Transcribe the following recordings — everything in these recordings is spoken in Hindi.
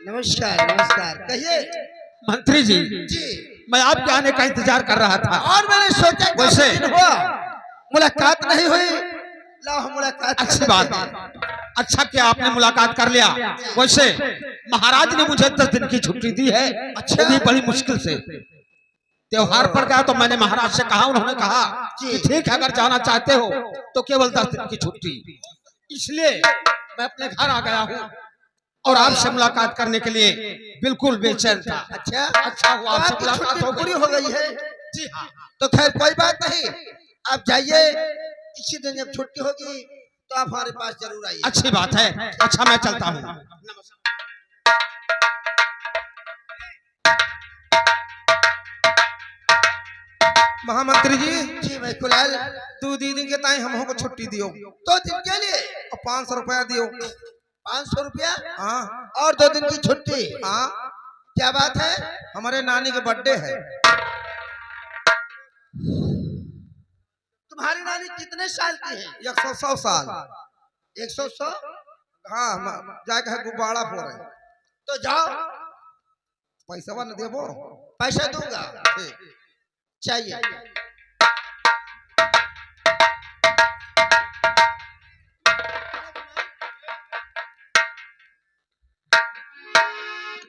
नमस्कार नमस्कार, कहिए। मंत्री जी, मैं आपके आने का इंतजार कर रहा था और मैंने सोचा वैसे हुआ मुलाकात नहीं हुई, लाओ मुलाकात। अच्छी बात है, अच्छा किया आपने मुलाकात कर लिया। वैसे महाराज ने मुझे 10 दिन की छुट्टी दी है, अच्छा। वो भी बड़ी मुश्किल से। त्योहार पड़ गया तो मैंने महाराज से कहा, उन्होंने कहा कि ठीक है, अगर जाना चाहते हो तो केवल 10 दिन की छुट्टी। इसलिए मैं अपने घर आ गया हूँ और आपसे मुलाकात करने के लिए बिल्कुल बेचैन था। अच्छा अच्छा हुआ, आपसे मुलाकात हो पूरी हो गई है। जी हाँ। तो खैर कोई बात नहीं, आप जाइए। इसी दिन जब छुट्टी होगी तो आप हमारे पास जरूर आइए। अच्छी बात है, अच्छा मैं चलता हूँ। महामंत्री जी, जी मैं कुलाल। 2 दिन के ताई हम को छुट्टी दियो 2 दिन के लिए और 500 रुपया दियो। 500 रुपया हाँ और 2 दिन की छुट्टी। हाँ, क्या बात है? हमारे नानी के बर्थडे है। तुम्हारी नानी कितने साल की है? 100 साल। 100? हाँ, जाके है गुब्बारा फोड़े। तो जाओ, पैसा न देबो? पैसा दूंगा। चाहिए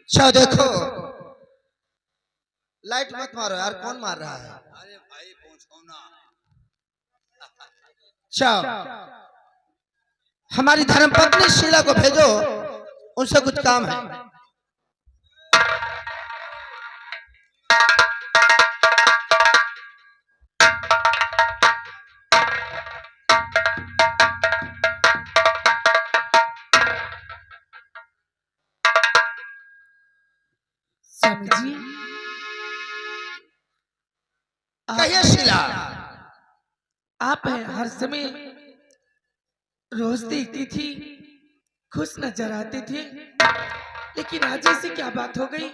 अच्छा देखो, लाइट मत मारो यार, कौन मार रहा है? अरे भाई पूछो ना। अच्छा, हमारी धर्मपत्नी शीला को भेजो, उनसे कुछ काम है। स्वामी जी, कहिए शीला। आप हर समय रोज देखती थी, खुश नजर आते थे, लेकिन आज ऐसी क्या बात हो गई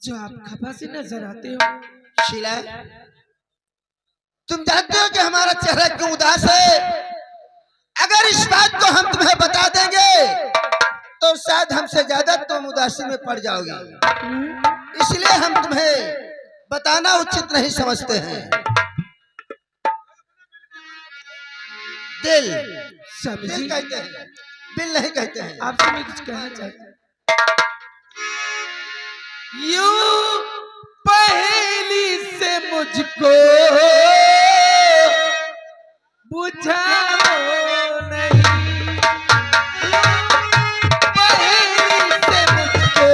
जो आप खफा से नजर आते हो? शीला, तुम जानते हो कि हमारा चेहरा क्यों उदास है? अगर इस बात को हम तुम्हें बता देंगे तो शायद हमसे ज्यादा तुम उदासी में पड़ जाओगी, इसलिए हम तुम्हें बताना उचित नहीं समझते हैं। दिल स्वामी दिल जी, कहते हैं, बिल नहीं कहते हैं। आपसे मैं कुछ कहना चाहती हूँ। यूं पहेली से मुझको बुझाओ नहीं, पहेली से मुझको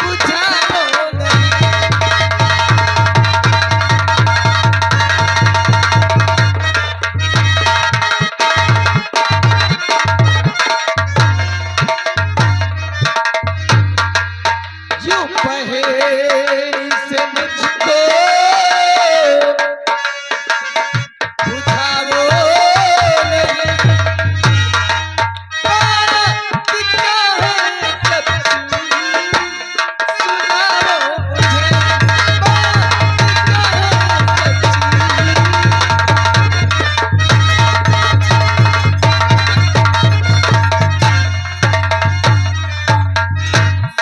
बुझाओ नहीं। यूं पहेली से मुझको बुझाओ नहीं, बात क्या है सच्ची, सुनाओ मुझे, बात क्या है सच्ची।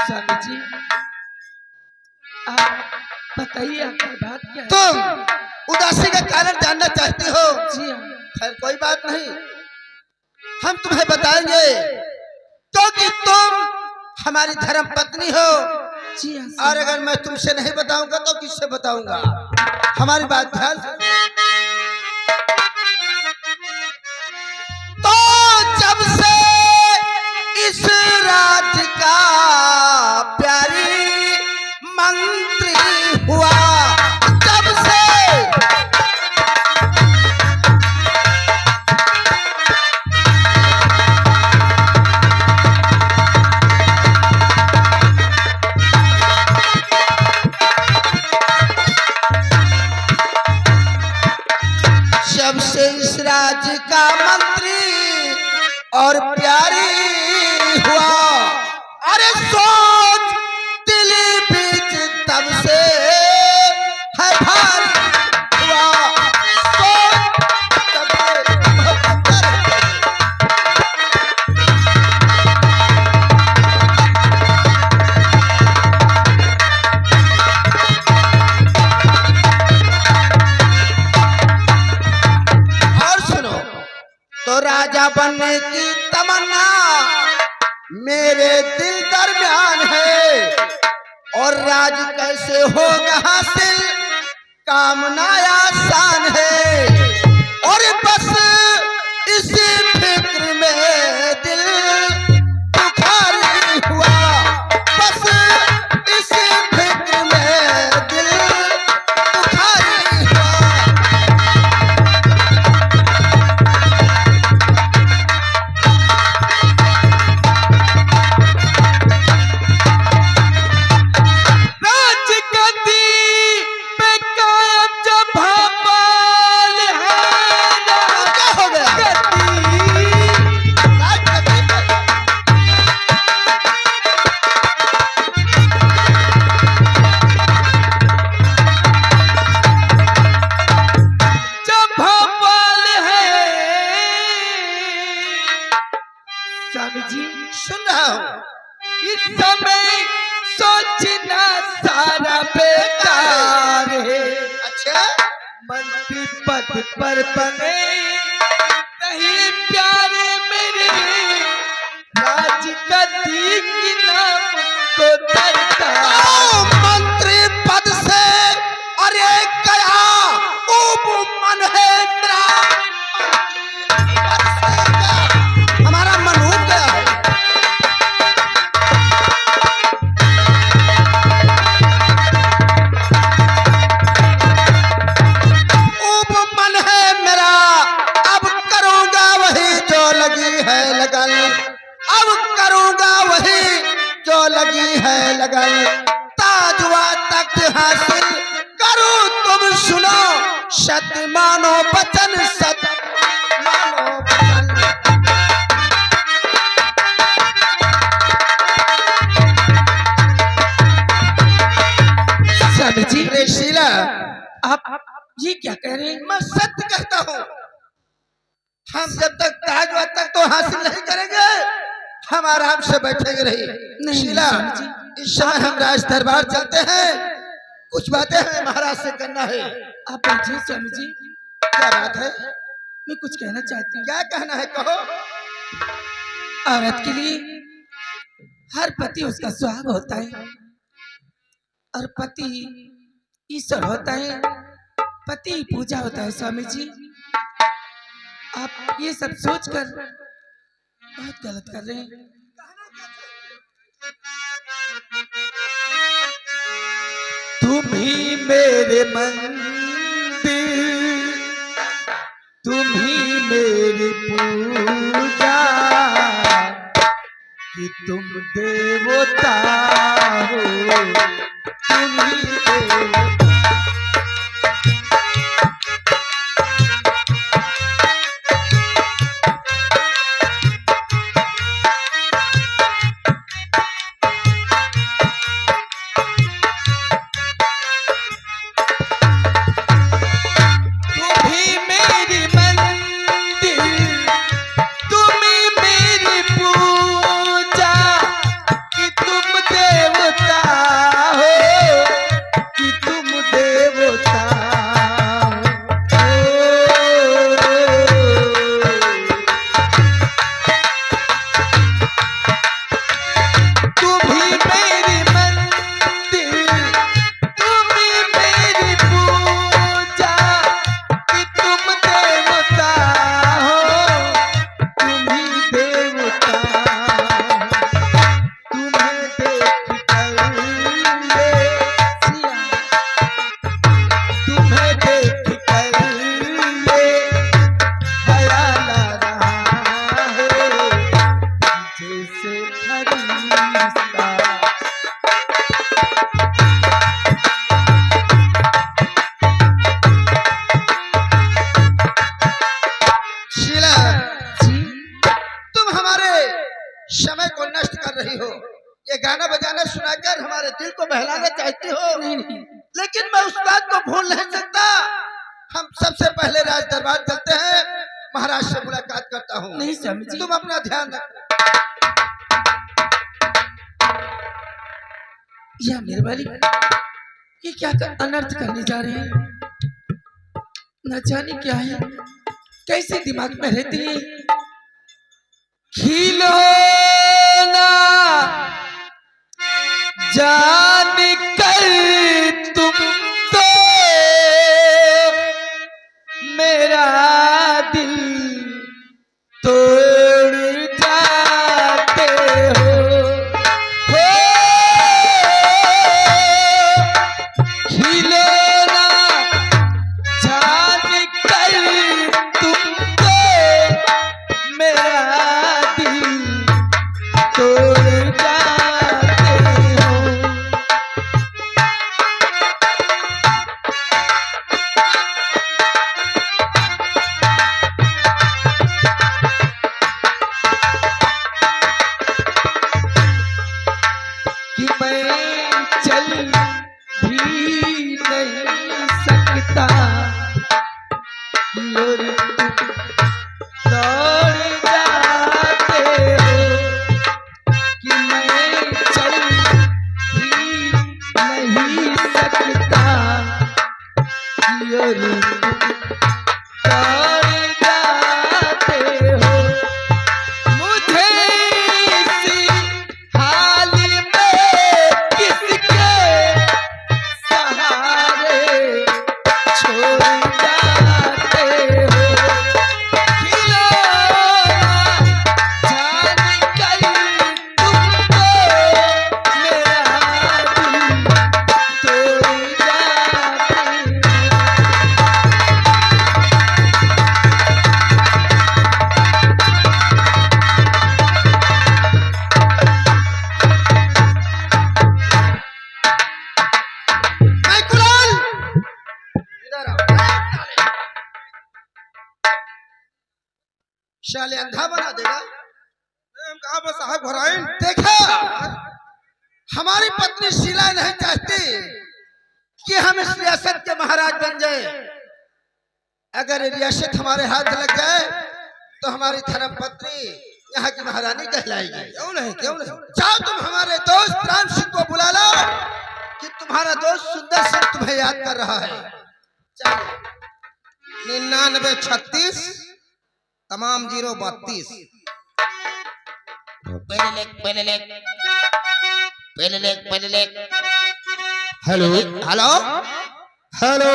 स्वामी जी, आप बताइए आपकी बात क्या है? तुम उदासी का कारण जानना चाहती हो? जी हाँ। खैर कोई बात नहीं, हम तुम्हें बताएंगे, क्योंकि तुम हमारी धर्म पत्नी हो। जी हाँ। और अगर मैं तुमसे नहीं बताऊंगा तो किससे बताऊंगा? हमारी बात ध्यान से। तो जब से इस राज का प्यारी मंत्री हुआ, तब से जब से इस राज का मंत्री और प्यारी हुआ, अरे सोच दिल बीच तब से है भारी हुआ, सोच तब से बहुत अंतर है। राजा बनने की तमन्ना मेरे दिल दरमियान है, और राज कैसे होगा हासिल कामना आसान है, और बस इसी फिक्र में दिल बुखारी हुआ, बस इसी फिक्र में दिल बुखारी हुआ। राजगद्दी पे कायम जब भोपाल है, क्या हो गया? राजगद्दी राजगद्दी पर जब भोपाल है। स्वामी जी सुन रहा हूँ। इस समय सोचना सारा बेकार है, अच्छा, मंत्री पद पर बने नहीं प्यारे मेरे, राजगद्दी की नाम को दरकार। ओ मंत्री पद से अरे गया ऊब मन है मेरा, पद से गया, हमारा मन ऊब गया है। ऊब मन है मेरा, अब करूंगा वही जो लगी है लगन, अब करूंगा वही जो लगी है लगन, ताजवा तख्त हासिल करूं तुम सुनो, सत्य मानो वचन, सत्य मानो वचन। स्वामी जी अरे शीला, आप ये क्या कह रहे हैं? मैं सत्य कहता हूँ, हम जब तक ताजवा तक तो हासिल नहीं करेंगे, हम आराम से बैठेंगे नहीं। नहीं, शीला, स्वामी जी। इस समय हम राज दरबार चलते हैं, कुछ बातें हमें महाराज से करना है। आप बैठिए स्वामी जी, क्या बात है? मैं कुछ कहना चाहती हूँ। क्या कहना है, कहो। औरत के लिए हर पति उसका सुहाग होता है, और पति ईश्वर होता है, पति ही पूजा होता है। स्वामी जी आप ये सब सोचकर बहुत गलत कर रहे हैं। तुम ही मेरे मंदिर, तुम ही मेरी पूजा, कि तुम देवता हो, तुम ही देवता। तुम ही मेरी मंदिर, तुम ही मेरी पूजा, कि तुम देवता हो, कि तुम देवता हो। तुम ही मेरी मंदिर, तुम ही मेरी पूजा, कि तुम देवता हो, तुम ही देवता। तुम्हें देख कर ये सिया, तुम्हें देख कर ये ख्याल आ रहा है, जैसे फरिश्ता। शीला, जी तुम हमारे समय को नष्ट कर रही हो, ये गाना बजाना सुनाकर हमारे दिल को बहलाना चाहती हो, नहीं नहीं, लेकिन मैं उस बात को भूल नहीं सकता। हम सबसे पहले राज दरबार चलते हैं, महाराज से मुलाकात करता हूँ। नहीं स्वामी जी। तुम अपना ध्यान रखना। या मेरे वाली ये क्या अनर्थ करने जा रहे हैं? न जाने क्या है, कैसे दिमाग में रहती है, खिलौना जान कर तुमको मेरा दिल तोड़ जाते हो खिलौना जान कर तुमको मेरा दिल तोड़ जाते हो कि मैं चल भी नहीं सकता और तुम दौड़ जाते हो कि मैं चल भी नहीं सकता और तुम दौड़ जाते हो मुझे इसी हाल में किसके सहारे छोड़ जाते हो खिलौना जान कर तुमको मेरा दिल तोड़ जाते हो मैं कुलाल इधर आओ शाले अंधा बना देगा हम कहा बस साहब घराइन देखा हमारी पत्नी शीला नहीं चाहती कि हम इस रियासत के महाराज बन जाए अगर ये रियासत हमारे हाथ लग जाए तो हमारी धर्म पत्नी यहाँ की महारानी कहलाएगी क्यों नहीं जाओ तुम हमारे दोस्त राम सिंह को बुला लो कि तुम्हारा दोस्त सुंदर सिंह तुम्हें याद कर रहा है चलो 99 36 तमाम 032 हेलो हेलो हेलो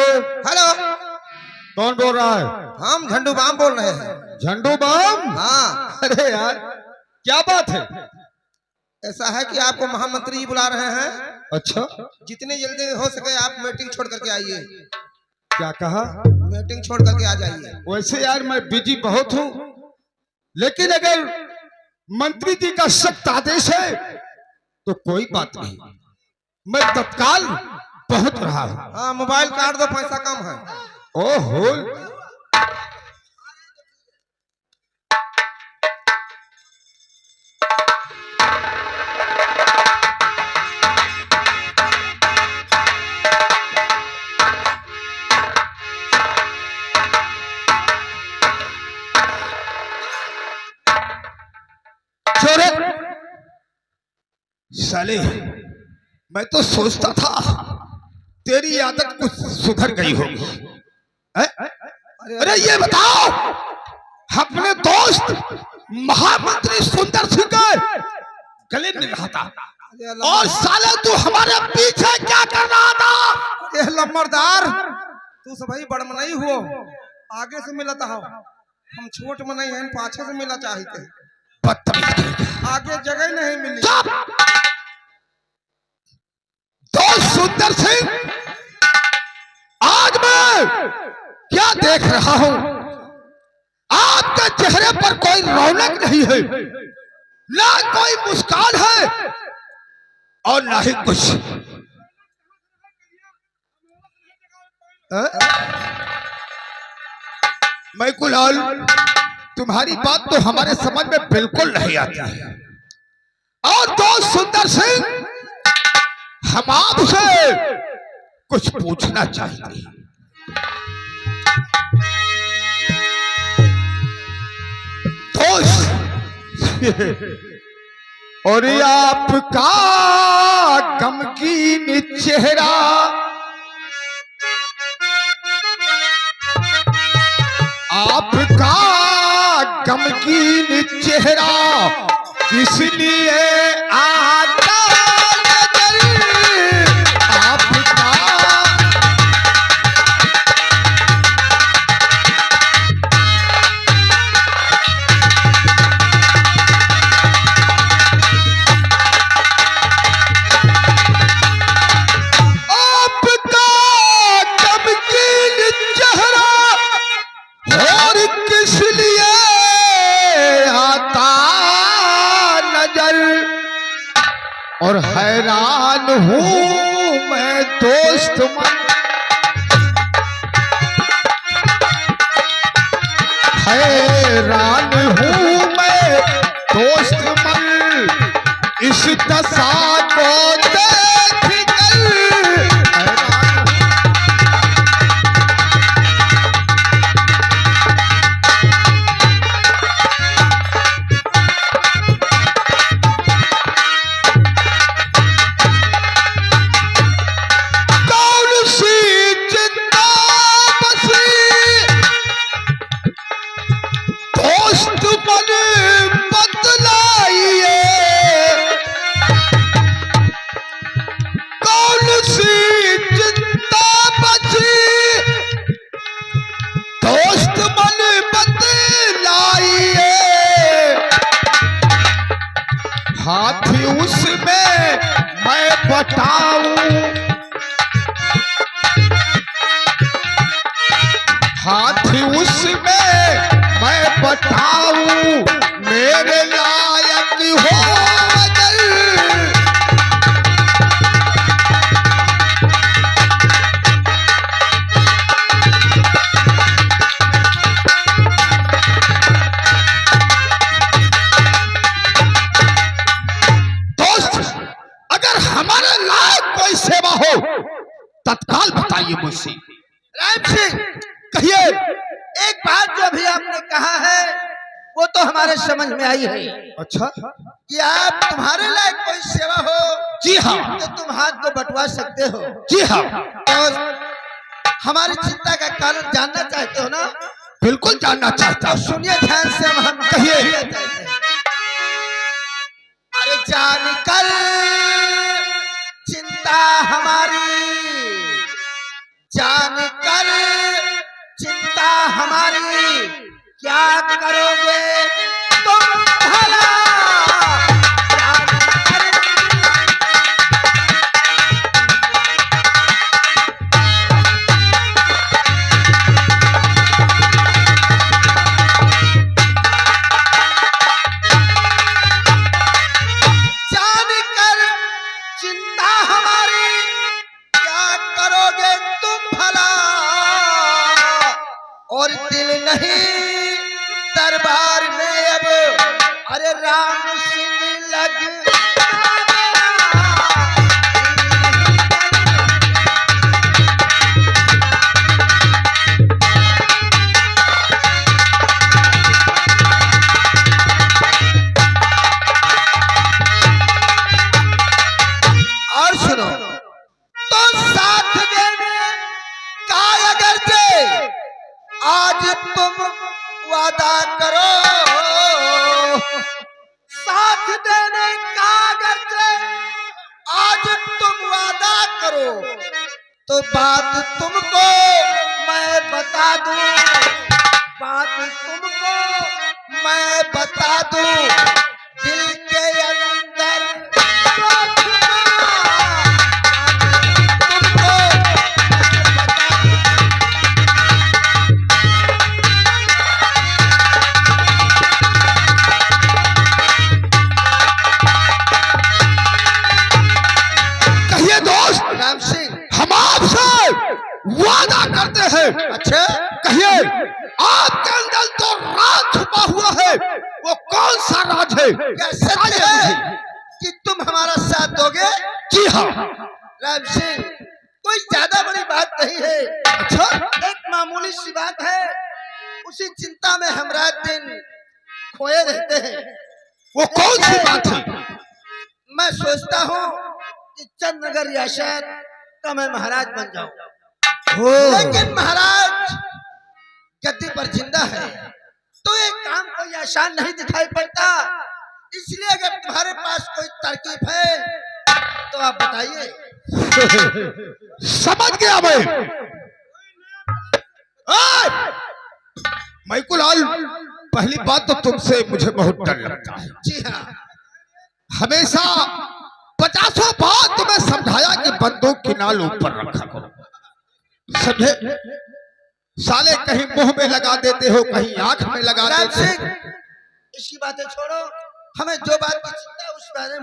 हेलो कौन बोल रहा है? हम झंडू बाम बोल रहे हैं झंडू बम? हाँ अरे यार क्या बात है? ऐसा है कि आपको महामंत्री जी बुला रहे हैं अच्छा जितनी जल्दी हो सके आप मीटिंग छोड़ करके आइए क्या कहा? मीटिंग छोड़ करके आ जाइए वैसे यार मैं बिजी बहुत हूँ लेकिन अगर मंत्री जी का सख्त आदेश है तो कोई बात नहीं मैं तत्काल पहुंच रहा हूँ। हाँ मोबाइल काट दो पैसा कम है ओहो छोरे साले मैं तो सोचता था तेरी आदत कुछ सुधर गई होगी। अरे ये बताओ अपने दोस्त महामंत्री सुंदर सिंह के गले में रहा था और साले तू हमारे पीछे क्या कर रहा था? ये लम्बरदार तू सभी बड़ में नहीं हुआ आगे से मिला था हम छोट में नहीं है पाछे से मिला चाहते बदतमीज आगे जगह नहीं मिली दोस्त सुंदर सिंह आज मैं क्या देख रहा हूं आपके चेहरे पर कोई रौनक नहीं है ना कोई मुस्कान है और ना ही कुछ मैं कुलाल तुम्हारी बात तो हमारे समझ में बिल्कुल नहीं आती है और दोस्त सुंदर सिंह हम आपसे कुछ पूछना चाहते हैं। दोस्त और आपका गमगीन चेहरा आपका गमगीन चेहरा किस लिए आता नजर आपका। आपका गमगीन चेहरा और किस लिए आता नजर, और हैरान हूँ मैं दोस्त मन, हैरान हूँ मैं दोस्त मन इस दशा को देख कर। हैरान हूँ। कौन सी चिंता बसी दोस्त मन बतलाइए, कौन सी चिंता बची दोस्त मन बतलाइए। हाथी उसमें मैं बताऊं, हाथी उसमें मैं बताऊं मेरे लायक हो अगर। दोस्त, अगर हमारे लायक कोई सेवा हो तत्काल बताइए मुझसे। राम सिंह, कहिए। एक बात जो अभी आपने कहा है वो तो हमारे समझ में आई है अच्छा। कि आप तुम्हारे लायक कोई सेवा हो जी हाँ। तो तुम हाथ को बंटवा सकते हो। जी हाँ, तो हमारी चिंता का कारण जानना चाहते हो ना? बिल्कुल जानना चाहता हूँ। सुनिए ध्यान से, हम कहिए। कहना चाहते हैं। अरे जानकर चिंता हमारी, जानकर चिंता हमारी, क्या करोगे तुम भला? जानकर जानकर चिंता हमारी, क्या करोगे तुम भला? और दिल नहीं दरबार में अब, अरे राम सिंह लग और सुनो, तो साथ देने का अगर जे आज तुम वादा करो, साथ देने का अगर जे आज तुम वादा करो, तो बात तुमको मैं बता दूं, बात तुमको मैं बता दूं, दिल के अंदर कहिए दोस्त। राम सिंह, हम आपसे वादा करते हैं। अच्छा कहिए, आपके अंदर तो राज छुपा हुआ है, वो कौन सा राज है? क्या सच है कि तुम हमारा साथ दोगे? जी हाँ। राम सिंह, कोई ज्यादा बड़ी बात नहीं है। अच्छा। एक मामूली सी बात है, उसी चिंता में हम रात दिन खोए रहते हैं। वो कौन सी बात है? मैं सोचता हूँ कि चंद नगर रियासत का मैं महाराज बन जाऊं, लेकिन महाराज गद्दी पर जिंदा है तो ये काम कोई आसान नहीं दिखाई पड़ता। इसलिए अगर तुम्हारे पास कोई तरकीब है तो आप बताइए। समझ गया मैं। मैकुलाल, पहली बात तो तुमसे मुझे बहुत डर लगता है। जी हाँ, हमेशा 50 बार तुम्हें समझाया कि बंदूक की नाल ऊपर रखा करो, समझे? साले कहीं मुंह में लगा देते हो, कहीं आंख में लगा राम देते हो। सिंह, इसकी बातें छोड़ो, हमें जो बात की चिंता है उस बारे में